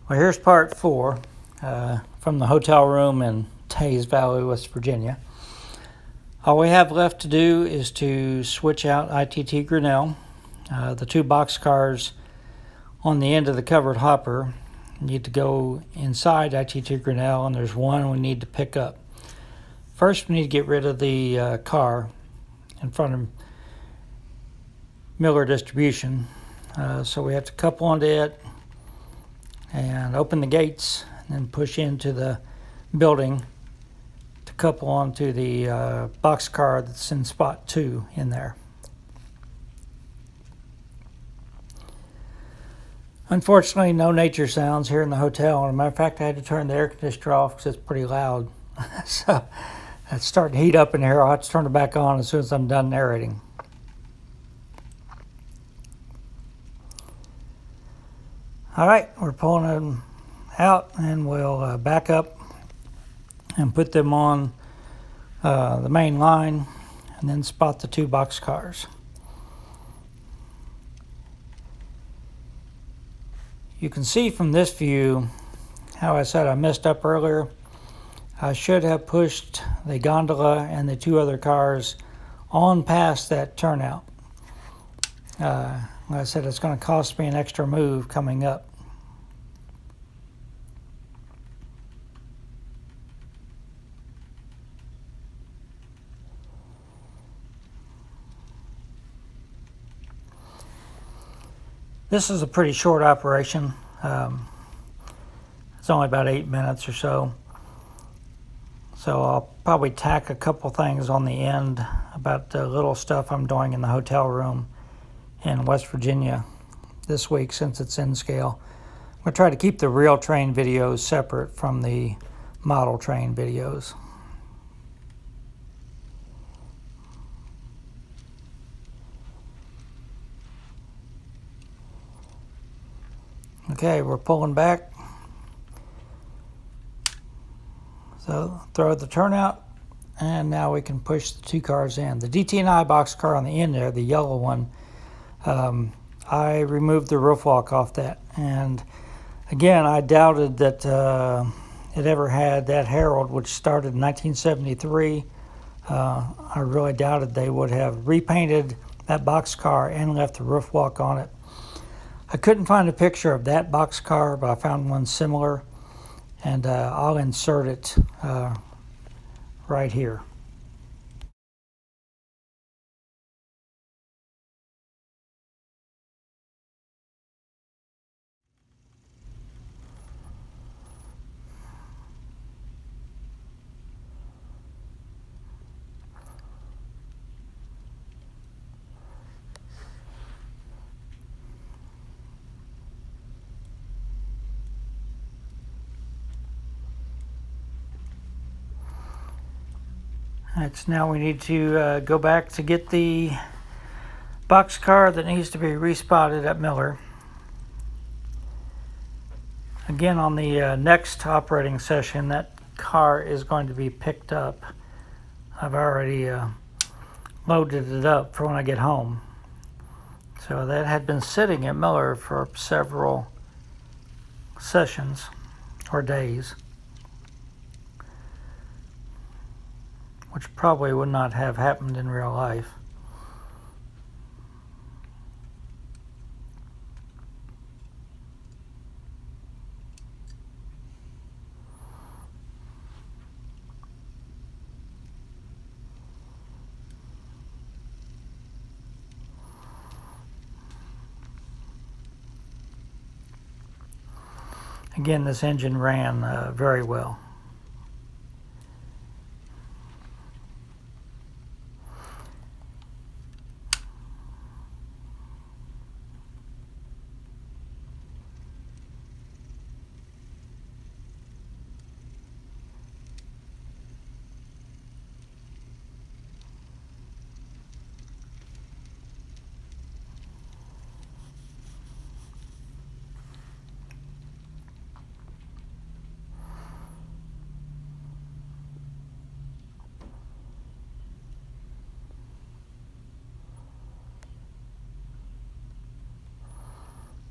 Well, here's part 4 from the hotel room in Teays Valley, West Virginia. All we have left to do is to switch out ITT Grinnell, the 2 boxcars on the end of the covered hopper. Need to go inside ITT Grinnell, and there's one we need to pick up. First, we need to get rid of the car in front of Miller Distribution. So we have to couple onto it and open the gates and then push into the building to couple onto the boxcar that's in spot 2 in there. Unfortunately, no nature sounds here in the hotel. As a matter of fact, I had to turn the air conditioner off because it's pretty loud. So it's starting to heat up in here. I'll have to turn it back on as soon as I'm done narrating. All right, we're pulling them out, and we'll back up and put them on the main line and then spot the 2 boxcars. You can see from this view how I said I messed up earlier. I should have pushed the gondola and the 2 other cars on past that turnout. Like I said, it's going to cost me an extra move coming up. This is a pretty short operation. It's only about 8 minutes or so. So I'll probably tack a couple things on the end about the little stuff I'm doing in the hotel room in West Virginia this week since it's in scale. I'm going to try to keep the real train videos separate from the model train videos. Okay, we're pulling back. So throw the turnout, and now we can push the 2 cars in. The DT&I boxcar on the end there, the yellow one, I removed the roof walk off that. And again, I doubted that it ever had that herald, which started in 1973. I really doubted they would have repainted that boxcar and left the roof walk on it. I couldn't find a picture of that boxcar, but I found one similar, and I'll insert it right here. Now we need to go back to get the boxcar that needs to be respotted at Miller. Again, on the next operating session, that car is going to be picked up. I've already loaded it up for when I get home. So that had been sitting at Miller for several sessions or days, which probably would not have happened in real life. Again, this engine ran very well.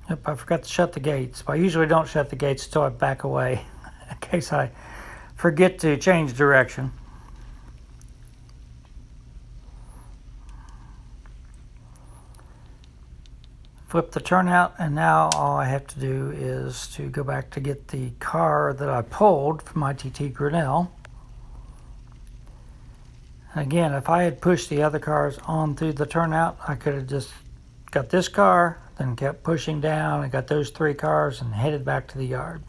Yep, I forgot to shut the gates. I usually don't shut the gates until I back away in case I forget to change direction. Flip the turnout, and now all I have to do is to go back to get the car that I pulled from ITT Grinnell. Again, if I had pushed the other cars on through the turnout, I could have just got this car, then kept pushing down and got those 3 cars and headed back to the yard.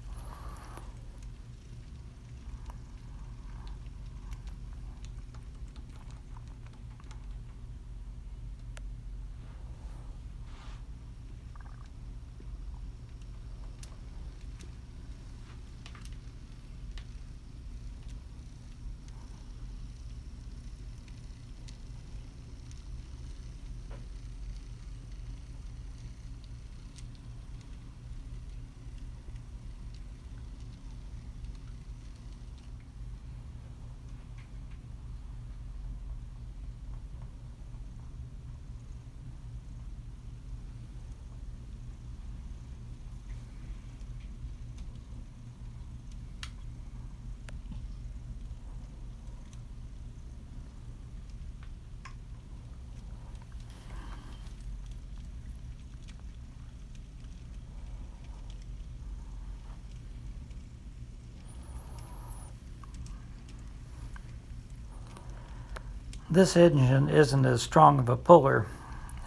This engine isn't as strong of a puller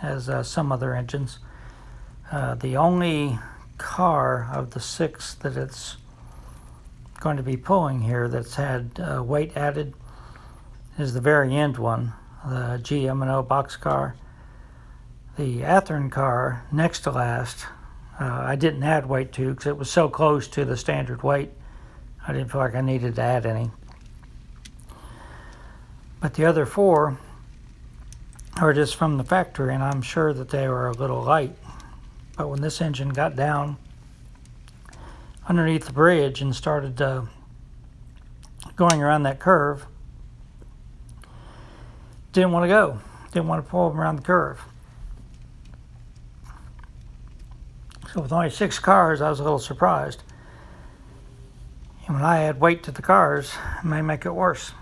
as some other engines. The only car of the 6 that it's going to be pulling here that's had weight added is the very end one, the GM&O Boxcar. The Athearn car, next to last, I didn't add weight to because it was so close to the standard weight. I didn't feel like I needed to add any. But the other 4 are just from the factory, and I'm sure that they were a little light. But when this engine got down underneath the bridge and started going around that curve, didn't want to go. Didn't want to pull them around the curve. So with only 6 cars, I was a little surprised. And when I add weight to the cars, it may make it worse.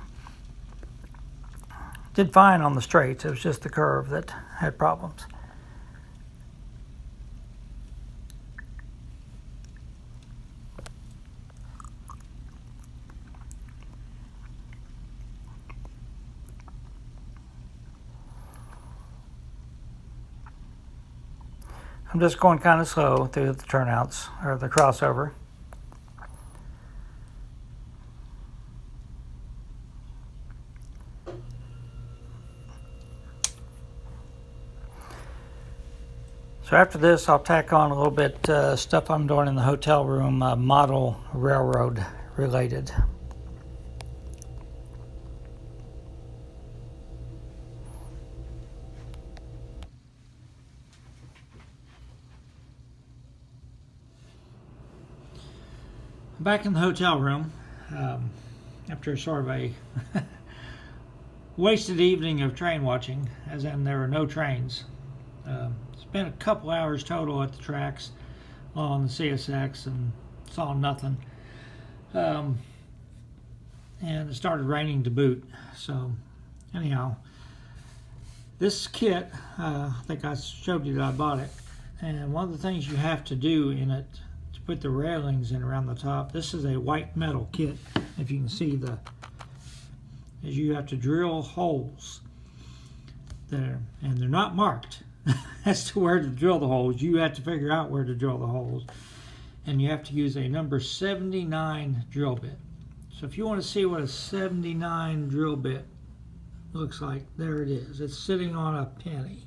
Did fine on the straights. It was just the curve that had problems. I'm just going kind of slow through the turnouts, or the crossover. So after this, I'll tack on a little bit stuff I'm doing in the hotel room, model railroad related. Back in the hotel room, after sort of a wasted evening of train watching, as in there were no trains. Spent a couple hours total at the tracks on the CSX and saw nothing. And it started raining to boot. So anyhow, this kit, I think I showed you that I bought it. And one of the things you have to do in it to put the railings in around the top, this is a white metal kit. If you can see is you have to drill holes there, and they're not marked as to where to drill the holes. You have to figure out where to drill the holes, and you have to use a number 79 drill bit. So if you want to see what a 79 drill bit looks like, there it is. It's sitting on a penny.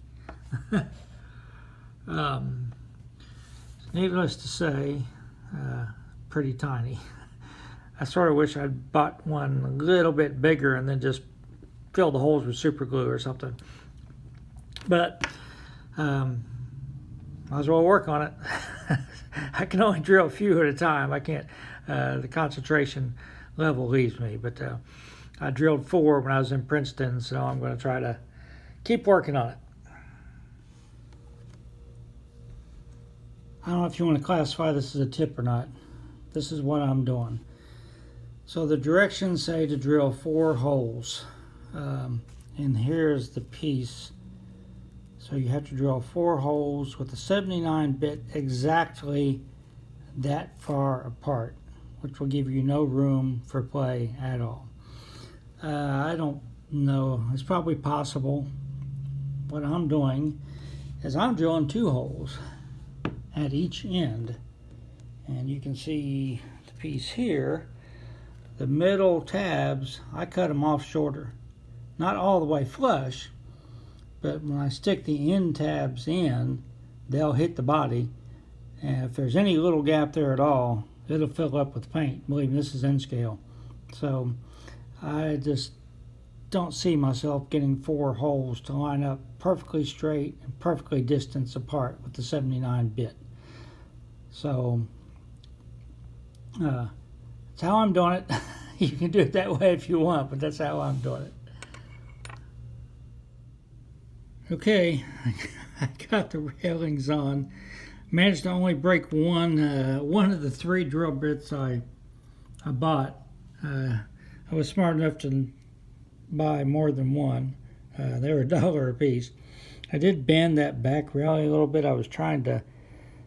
Needless to say, pretty tiny. I sort of wish I'd bought one a little bit bigger and then just filled the holes with super glue or something. But might as well work on it. I can only drill a few at a time. I can't, the concentration level leaves me. But I drilled 4 when I was in Princeton, so I'm going to try to keep working on it. I don't know if you want to classify this as a tip or not. This is what I'm doing. So the directions say to drill 4 holes. And here's the piece. So you have to drill 4 holes with a 79 bit exactly that far apart, which will give you no room for play at all. I don't know. It's probably possible. What I'm doing is I'm drilling 2 holes at each end. And you can see the piece here. The middle tabs, I cut them off shorter. Not all the way flush, but when I stick the end tabs in, they'll hit the body. And if there's any little gap there at all, it'll fill up with paint. Believe me, this is N scale. So I just don't see myself getting 4 holes to line up perfectly straight and perfectly distanced apart with the 79 bit. So that's how I'm doing it. You can do it that way if you want, but that's how I'm doing it. Okay, I got the railings on. Managed to only break one of the 3 drill bits I bought. I was smart enough to buy more than one. They were $1 a piece. I did bend that back railing a little bit. I was trying to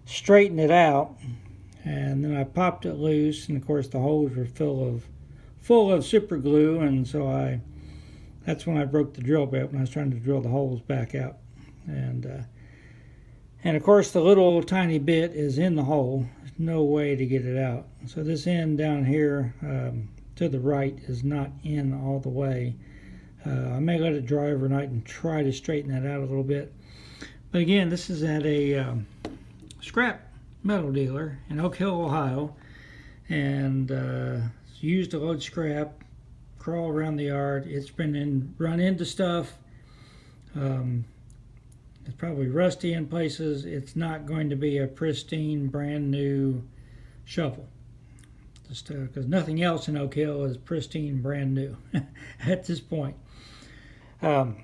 straighten it out, and then I popped it loose, and of course the holes were full of super glue, and so that's when I broke the drill bit, when I was trying to drill the holes back out. And of course the little tiny bit is in the hole. There's no way to get it out. So this end down here to the right is not in all the way. I may let it dry overnight and try to straighten that out a little bit. But again, this is at a scrap metal dealer in Oak Hill, Ohio, and it's used to load scrap, crawl around the yard. It's been run into stuff. It's probably rusty in places. It's not going to be a pristine, brand new shovel. Just because nothing else in Oak Hill is pristine, brand new at this point. So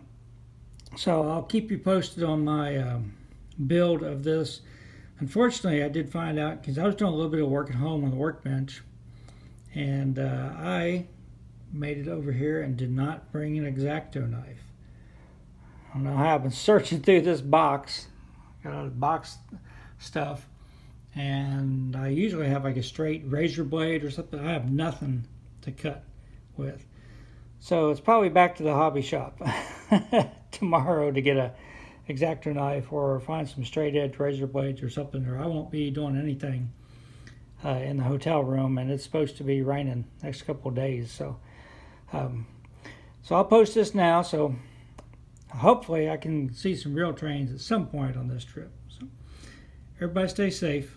I'll keep you posted on my build of this. Unfortunately, I did find out, because I was doing a little bit of work at home on the workbench, and I made it over here and did not bring an X-Acto knife. I don't know how. I've been searching through this box, got all the box stuff, and I usually have like a straight razor blade or something. I have nothing to cut with. So it's probably back to the hobby shop tomorrow to get a X-Acto knife or find some straight edge razor blades or something, or I won't be doing anything in the hotel room, and it's supposed to be raining next couple of days. So I'll post this now, so hopefully I can see some real trains at some point on this trip. So everybody stay safe.